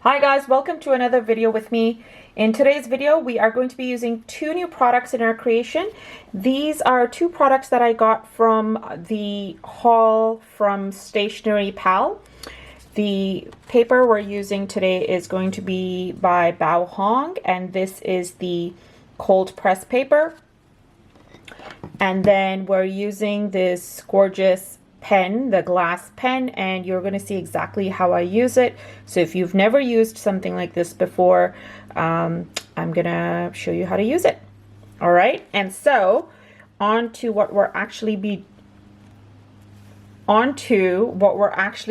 Hi guys, welcome to another video with me. In today's video, we are going to be using two new products in our creation. These are two products that I got from the haul from Stationery Pal. The paper we're using today is going to be by Baohong, and this is the cold press paper. And then we're using this gorgeous pen, the glass pen, and you're going to see exactly how I use it. So if you've never used something like this before, I'm going to show you how to use it. All right, and so on to what we're actually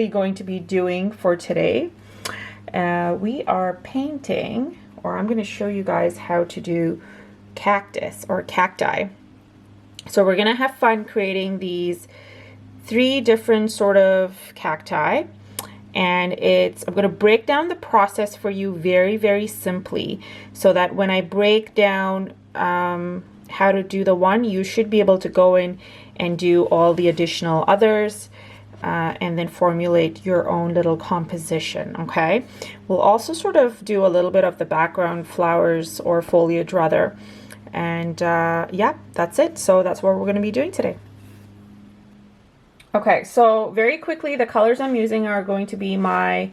going to be doing for today. We are painting, or I'm going to show you guys how to do cactus or cacti. So we're going to have fun creating these three different sort of cacti, and I'm going to break down the process for you very simply, so that when I break down how to do the one, you should be able to go in and do all the additional others and then formulate your own little composition. Okay, we'll also sort of do a little bit of the background flowers or foliage rather, and yeah, that's it. So that's what we're going to be doing today. Okay, so very quickly, the colors I'm using are going to be my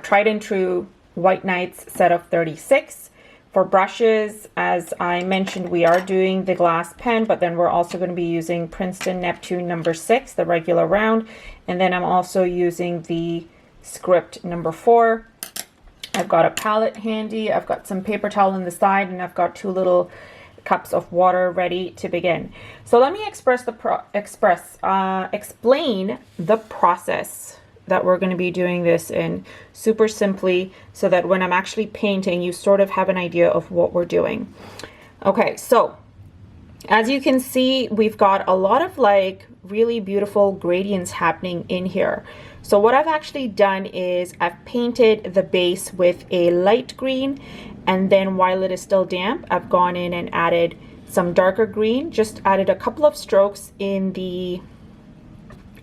tried and true White Nights set of 36. For brushes, as I mentioned, we are doing the glass pen, but then we're also going to be using Princeton Neptune number 6, the regular round. And then I'm also using the script number 4. I've got a palette handy, I've got some paper towel on the side, and I've got two little cups of water ready to begin. So let me explain the process that we're going to be doing this in super simply, so that when I'm actually painting, you sort of have an idea of what we're doing. Okay, so as you can see, we've got a lot of like really beautiful gradients happening in here. So what I've actually done is I've painted the base with a light green, and then while it is still damp, I've gone in and added some darker green, just added a couple of strokes in a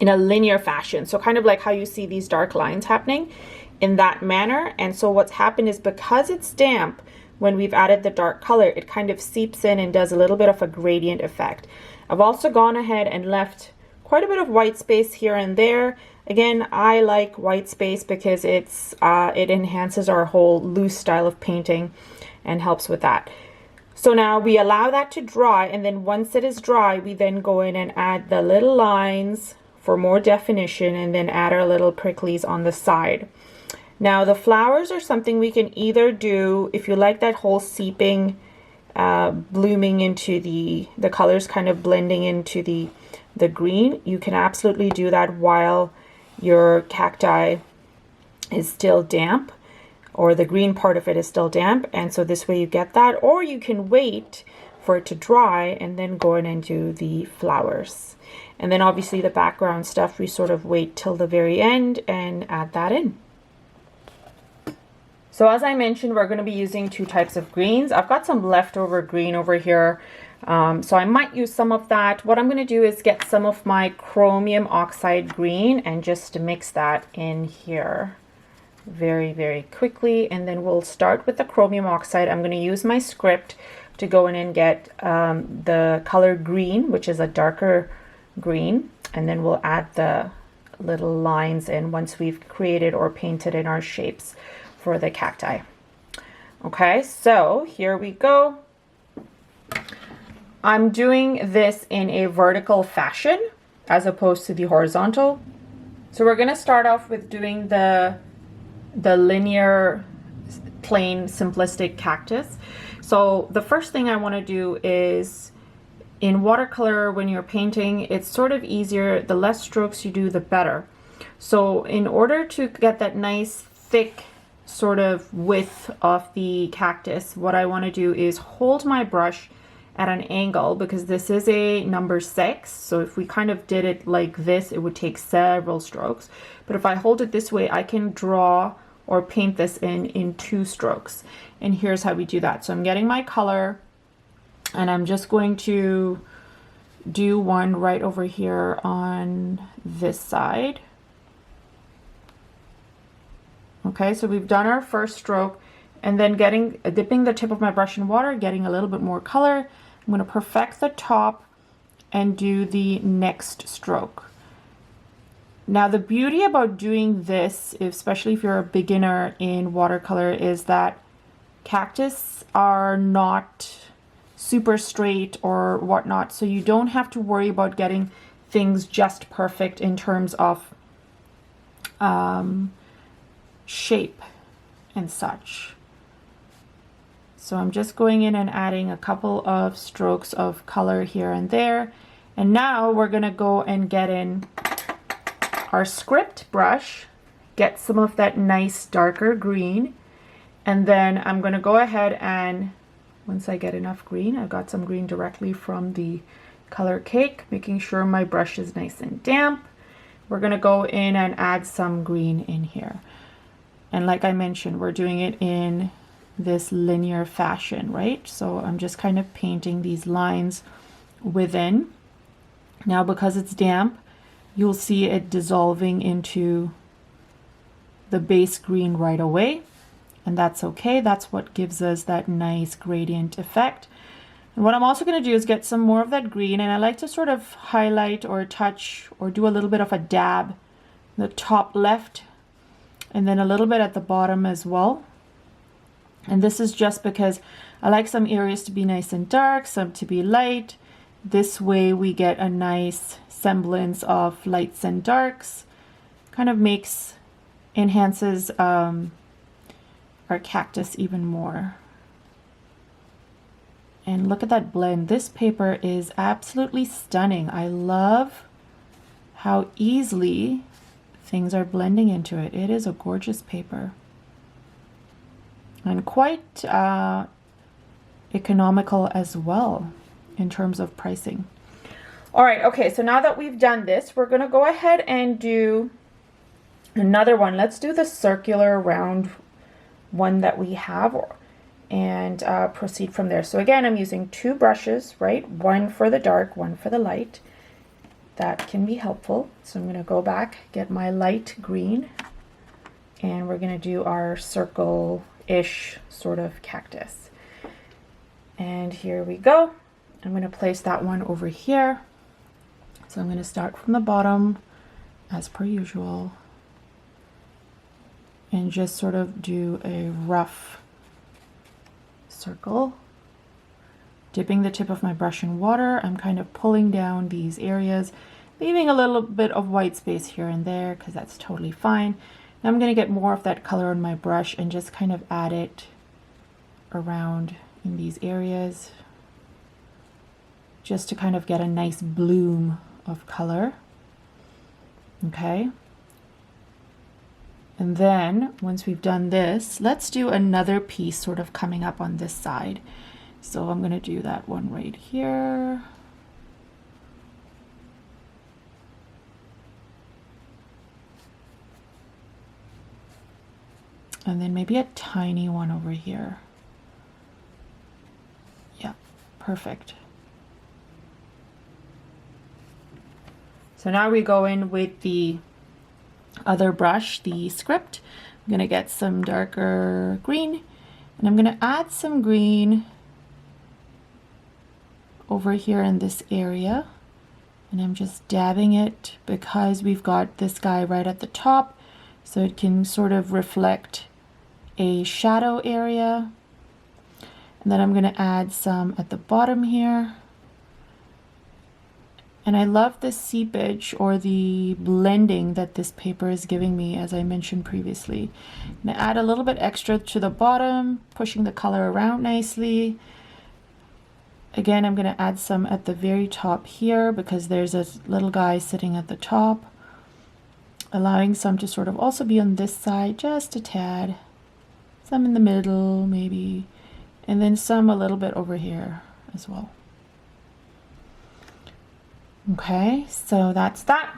linear fashion. So kind of like how you see these dark lines happening in that manner. And so what's happened is, because it's damp, when we've added the dark color, it kind of seeps in and does a little bit of a gradient effect. I've also gone ahead and left quite a bit of white space here and there. Again, I like white space because it enhances our whole loose style of painting and helps with that. So now we allow that to dry, and then once it is dry, we then go in and add the little lines for more definition, and then add our little pricklies on the side. Now the flowers are something we can either do, if you like that whole seeping, blooming into the colors kind of blending into the green, you can absolutely do that while your cacti is still damp, or the green part of it is still damp, and so this way you get that. Or you can wait for it to dry and then go in and do the flowers. And then obviously the background stuff, we sort of wait till the very end and add that in. So as I mentioned, we're going to be using two types of greens. I've got some leftover green over here, so I might use some of that. What I'm going to do is get some of my chromium oxide green and just mix that in here very quickly. And then we'll start with the chromium oxide. I'm going to use my script to go in and get the color green, which is a darker green, and then we'll add the little lines in once we've created or painted in our shapes for the cacti. Okay, so here we go. I'm doing this in a vertical fashion as opposed to the horizontal. So we're going to start off with doing the linear, plain, simplistic cactus. So the first thing I want to do is, in watercolor, when you're painting, it's sort of easier. The less strokes you do, the better. So in order to get that nice thick sort of width of the cactus, what I want to do is hold my brush at an angle, because this is a number 6. So if we kind of did it like this, it would take several strokes. But if I hold it this way, I can draw or paint this in 2 strokes. And here's how we do that. So I'm getting my color, and I'm just going to do one right over here on this side. Okay, so we've done our first stroke, and then dipping the tip of my brush in water, getting a little bit more color. I'm going to perfect the top and do the next stroke. Now the beauty about doing this, especially if you're a beginner in watercolor, is that cactus are not super straight or whatnot, so you don't have to worry about getting things just perfect in terms of shape and such. So I'm just going in and adding a couple of strokes of color here and there. And now we're going to go and get in our script brush, get some of that nice darker green, and then I'm going to go ahead and, once I get enough green, I've got some green directly from the color cake, making sure my brush is nice and damp. We're going to go in and add some green in here. And like I mentioned, we're doing it in this linear fashion, right? So I'm just kind of painting these lines within. Now, because it's damp, you'll see it dissolving into the base green right away, and that's okay. That's what gives us that nice gradient effect. And what I'm also going to do is get some more of that green, and I like to sort of highlight or touch or do a little bit of a dab in the top left, and then a little bit at the bottom as well. And this is just because I like some areas to be nice and dark, some to be light. This way we get a nice semblance of lights and darks. Kind of enhances our cactus even more. And look at that blend. This paper is absolutely stunning. I love how easily things are blending into it. It is a gorgeous paper. And quite economical as well in terms of pricing. All right, okay, so now that we've done this, we're gonna go ahead and do another one. Let's do the circular round one that we have and proceed from there. So again, I'm using two brushes, right? One for the dark, one for the light. That can be helpful. So I'm gonna go back, get my light green, and we're gonna do our circle-ish sort of cactus. And here we go. I'm going to place that one over here. So I'm going to start from the bottom as per usual and just sort of do a rough circle. Dipping the tip of my brush in water, I'm kind of pulling down these areas, leaving a little bit of white space here and there because that's totally fine. Now I'm going to get more of that color on my brush and just kind of add it around in these areas, just to kind of get a nice bloom of color. Okay. And then once we've done this, let's do another piece sort of coming up on this side. So I'm going to do that one right here. And then maybe a tiny one over here. Yeah, perfect. So now we go in with the other brush, the script. I'm going to get some darker green, and I'm going to add some green over here in this area. And I'm just dabbing it because we've got this guy right at the top, so it can sort of reflect a shadow area. And then I'm going to add some at the bottom here. And I love the seepage or the blending that this paper is giving me, as I mentioned previously. I'm going to add a little bit extra to the bottom, pushing the color around nicely. Again, I'm going to add some at the very top here because there's a little guy sitting at the top, allowing some to sort of also be on this side just a tad, some in the middle maybe, and then some a little bit over here as well. Okay, so that's that.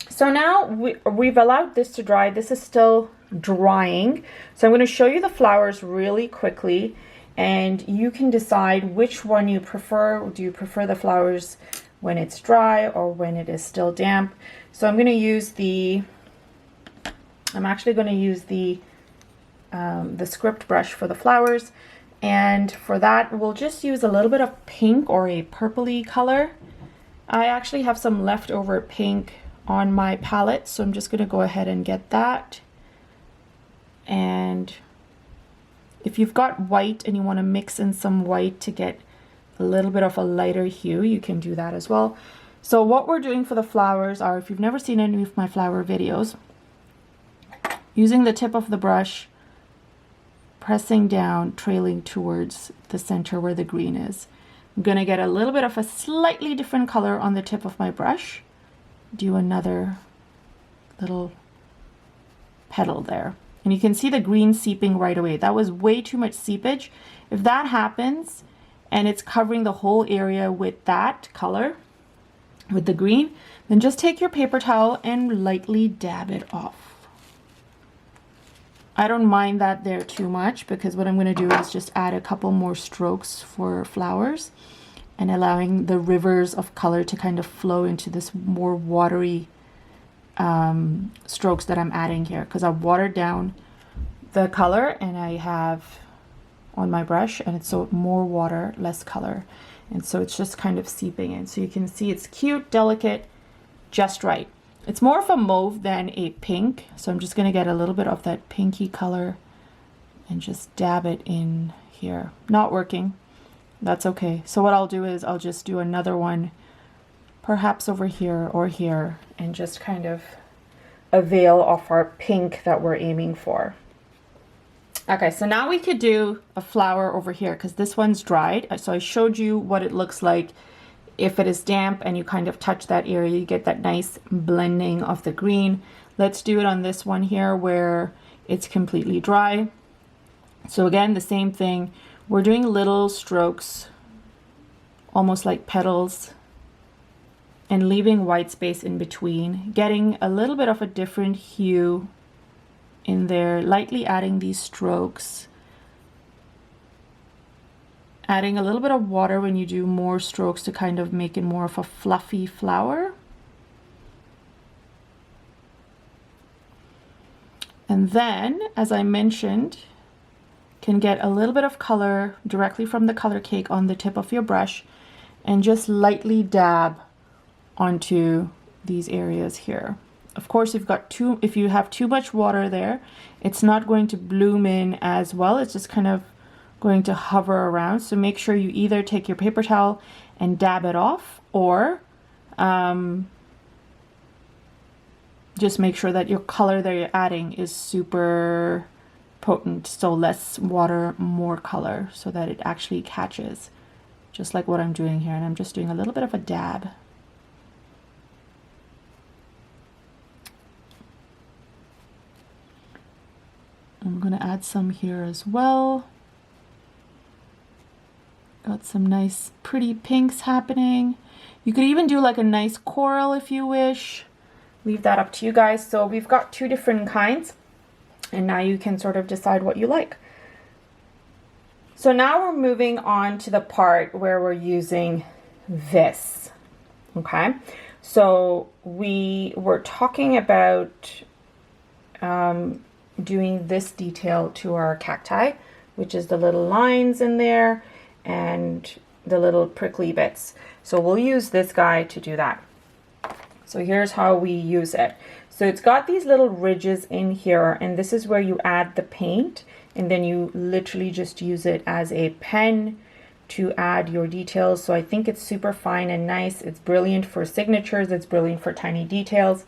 So now we've allowed this to dry. This is still drying. So I'm going to show you the flowers really quickly, and you can decide which one you prefer. Do you prefer the flowers when it's dry or when it is still damp? So I'm going to use the I'm actually going to use the script brush for the flowers, and for that we'll just use a little bit of pink or a purpley color. I actually have some leftover pink on my palette, so I'm just going to go ahead and get that. And if you've got white and you want to mix in some white to get a little bit of a lighter hue, you can do that as well. So what we're doing for the flowers are, if you've never seen any of my flower videos, using the tip of the brush, pressing down, trailing towards the center where the green is. I'm going to get a little bit of a slightly different color on the tip of my brush. Do another little petal there. And you can see the green seeping right away. That was way too much seepage. If that happens and it's covering the whole area with that color, with the green, then just take your paper towel and lightly dab it off. I don't mind that there too much, because what I'm going to do is just add a couple more strokes for flowers and allowing the rivers of color to kind of flow into this more watery strokes that I'm adding here, because I've watered down the color and I have on my brush, and it's so more water, less color, and so it's just kind of seeping in. So you can see it's cute, delicate, just right. It's more of a mauve than a pink, so I'm just going to get a little bit of that pinky color and just dab it in here. Not working. That's okay. So what I'll do is I'll just do another one, perhaps over here or here, and just kind of avail of our pink that we're aiming for. Okay, so now we could do a flower over here, because this one's dried. So I showed you what it looks like. If it is damp and you kind of touch that area, you get that nice blending of the green. Let's do it on this one here where it's completely dry. So again, the same thing. We're doing little strokes, almost like petals, and leaving white space in between, getting a little bit of a different hue in there, lightly adding these strokes. Adding a little bit of water when you do more strokes to kind of make it more of a fluffy flower. And then, as I mentioned, can get a little bit of color directly from the color cake on the tip of your brush and just lightly dab onto these areas here. Of course, if you have too much water there, it's not going to bloom in as well. It's just kind of going to hover around. So make sure you either take your paper towel and dab it off, or just make sure that your color that you're adding is super potent. So less water, more color, so that it actually catches, just like what I'm doing here. And I'm just doing a little bit of a dab. I'm going to add some here as well. Got some nice pretty pinks happening. You could even do like a nice coral if you wish. Leave that up to you guys. So we've got two different kinds, and now you can sort of decide what you like. So now we're moving on to the part where we're using this. Okay, so we were talking about doing this detail to our cacti, which is the little lines in there and the little prickly bits. So we'll use this guy to do that. So here's how we use it. So it's got these little ridges in here, and this is where you add the paint, and then you literally just use it as a pen to add your details. So I think it's super fine and nice. It's brilliant for signatures. It's brilliant for tiny details.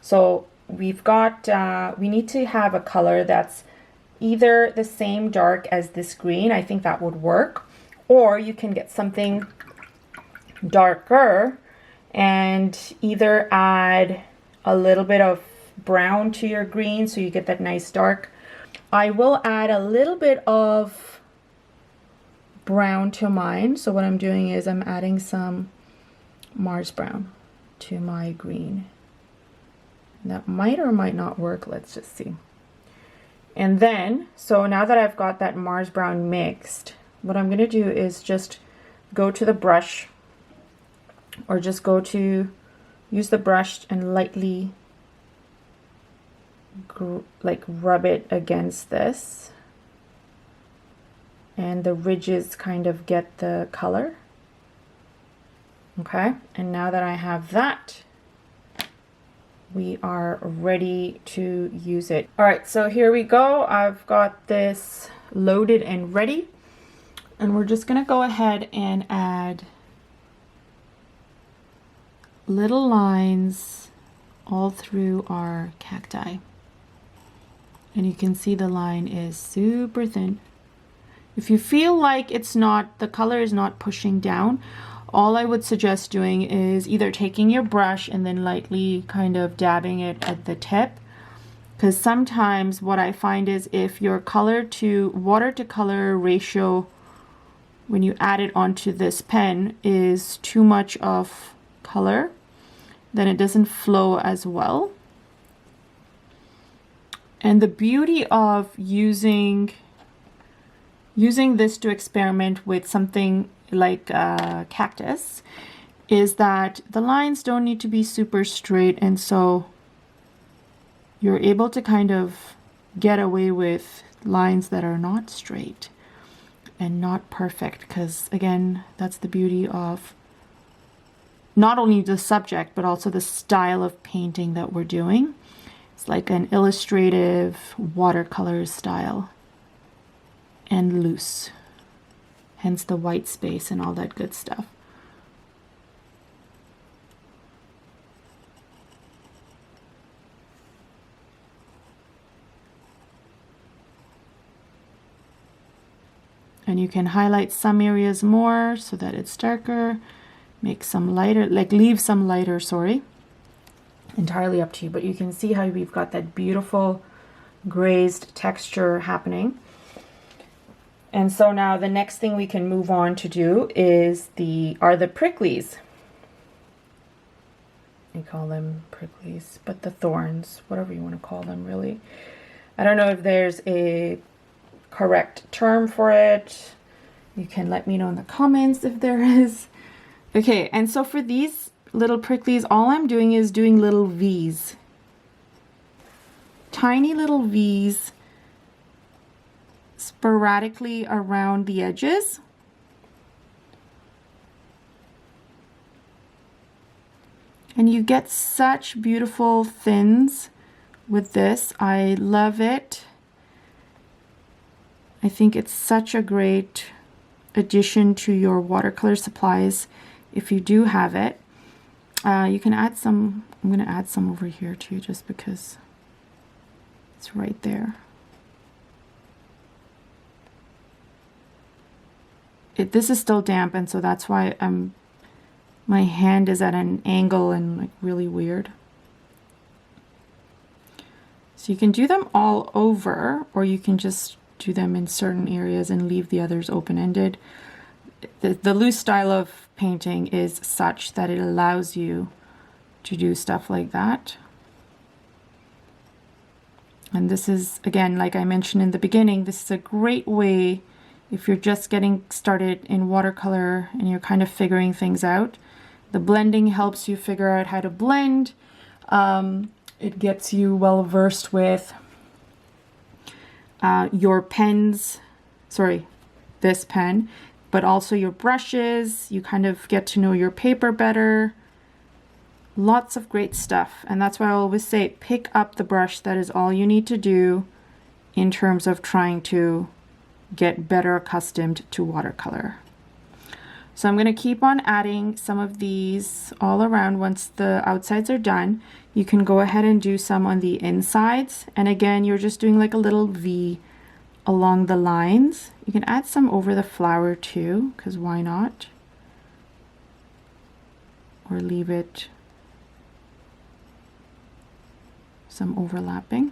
So we've got, we need to have a color that's either the same dark as this green. I think that would work. Or you can get something darker and either add a little bit of brown to your green so you get that nice dark. I will add a little bit of brown to mine. So what I'm doing is I'm adding some Mars brown to my green. That might or might not work. Let's just see. And then, so now that I've got that Mars brown mixed, what I'm going to do is just go to the brush, or just go to use the brush and lightly like rub it against this, and the ridges kind of get the color. Okay, and now that I have that, we are ready to use it. All right, so here we go. I've got this loaded and ready, and we're just gonna go ahead and add little lines all through our cacti. And you can see the line is super thin. If you feel like the color is not pushing down, all I would suggest doing is either taking your brush and then lightly kind of dabbing it at the tip. Because sometimes what I find is if your color to water to color ratio, when you add it onto this pen, is too much of color, then it doesn't flow as well. And the beauty of using this to experiment with something like cactus is that the lines don't need to be super straight, and so you're able to kind of get away with lines that are not straight and not perfect, because again, that's the beauty of not only the subject but also the style of painting that we're doing. It's like an illustrative watercolor style and loose, hence the white space and all that good stuff. And you can highlight some areas more so that it's darker, make some lighter, like leave some lighter, sorry. Entirely up to you, but you can see how we've got that beautiful grazed texture happening. And so now the next thing we can move on to do is the pricklies. We call them pricklies, but the thorns, whatever you want to call them, really. I don't know if there's a correct term for it. You can let me know in the comments if there is. Okay, and so for these little pricklies, all I'm doing is doing little V's. Tiny little V's sporadically around the edges. And you get such beautiful thins with this. I love it. I think it's such a great addition to your watercolor supplies if you do have it. You can add some, I'm going to add some over here too, just because it's right there. This is still damp, and so that's why my hand is at an angle and like really weird. So you can do them all over, or you can just do them in certain areas and leave the others open-ended. The loose style of painting is such that it allows you to do stuff like that. And this is, again, like I mentioned in the beginning, this is a great way if you're just getting started in watercolor and you're kind of figuring things out. The blending helps you figure out how to blend. It gets you well versed with your pens, sorry, this pen, but also your brushes. You kind of get to know your paper better. Lots of great stuff. And that's why I always say pick up the brush. That is all you need to do in terms of trying to get better accustomed to watercolor. So I'm going to keep on adding some of these all around. Once the outsides are done, you can go ahead and do some on the insides. And again, you're just doing like a little V along the lines. You can add some over the flower too, because why not? Or leave it some overlapping.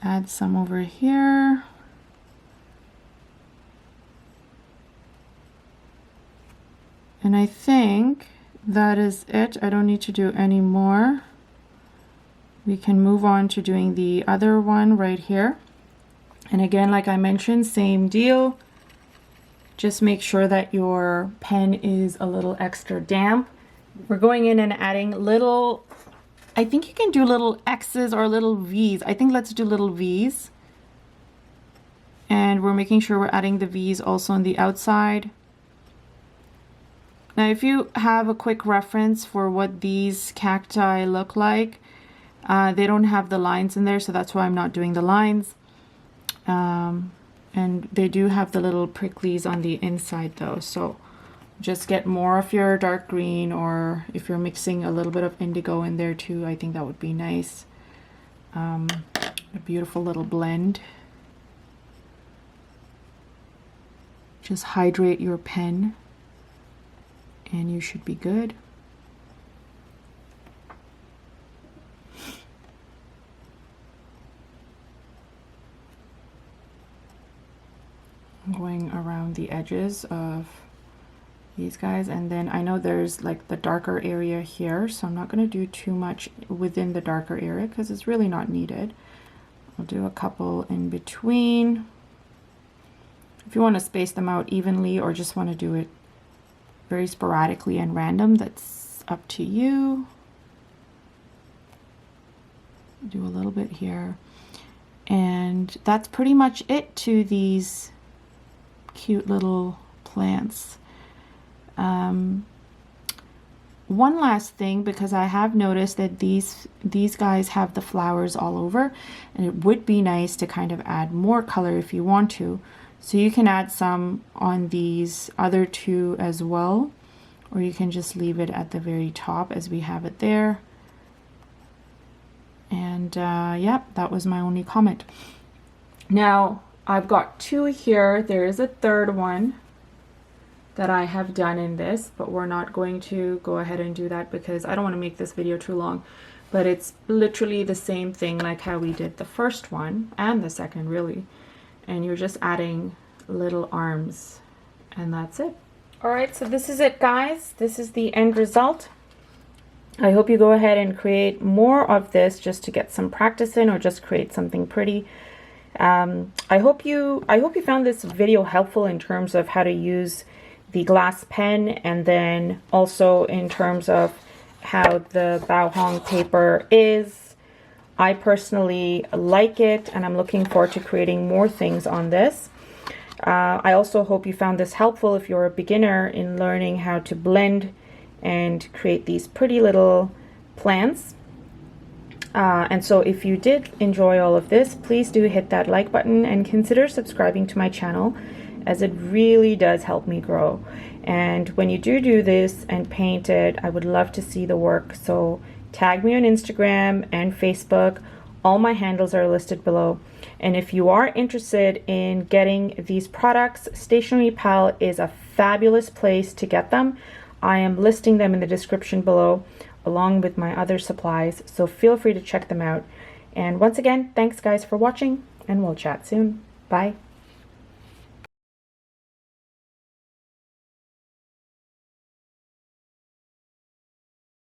Add some over here. And I think that is it. I don't need to do any more. We can move on to doing the other one right here. And again, like I mentioned, same deal. Just make sure that your pen is a little extra damp. We're going in and adding little I think you can do little X's or little V's. I think let's do little V's. And we're making sure we're adding the V's also on the outside. Now, if you have a quick reference for what these cacti look like, they don't have the lines in there, so that's why I'm not doing the lines. And they do have the little pricklies on the inside though, so just get more of your dark green, or if you're mixing a little bit of indigo in there too, I think that would be nice. A beautiful little blend. Just hydrate your pen and you should be good. I'm going around the edges of these guys, and then I know there's like the darker area here, so I'm not going to do too much within the darker area because it's really not needed. I'll do a couple in between. If you want to space them out evenly or just want to do it very sporadically and random, that's up to you. Do a little bit here, and that's pretty much it to these cute little plants. One last thing, because I have noticed that these guys have the flowers all over, and it would be nice to kind of add more color if you want to. So you can add some on these other two as well, or you can just leave it at the very top as we have it there. And yeah, that was my only comment. Now I've got two here. There is a third one that I have done in this, but we're not going to go ahead and do that because I don't want to make this video too long. But it's literally the same thing like how we did the first one and the second, really. And you're just adding little arms, and that's it. All right, so this is it, guys. This is the end result. I hope you go ahead and create more of this just to get some practice in, or just create something pretty. I hope you found this video helpful in terms of how to use the glass pen, and then also in terms of how the Baohong paper is. I personally like it, and I'm looking forward to creating more things on this. I also hope you found this helpful if you're a beginner in learning how to blend and create these pretty little plants. And so if you did enjoy all of this, please do hit that like button and consider subscribing to my channel, as it really does help me grow. And when you do this and paint it, I would love to see the work. So tag me on Instagram and Facebook. All my handles are listed below. And if you are interested in getting these products, Stationery Pal is a fabulous place to get them. I am listing them in the description below, along with my other supplies, so feel free to check them out. And once again, thanks guys for watching, and we'll chat soon. Bye.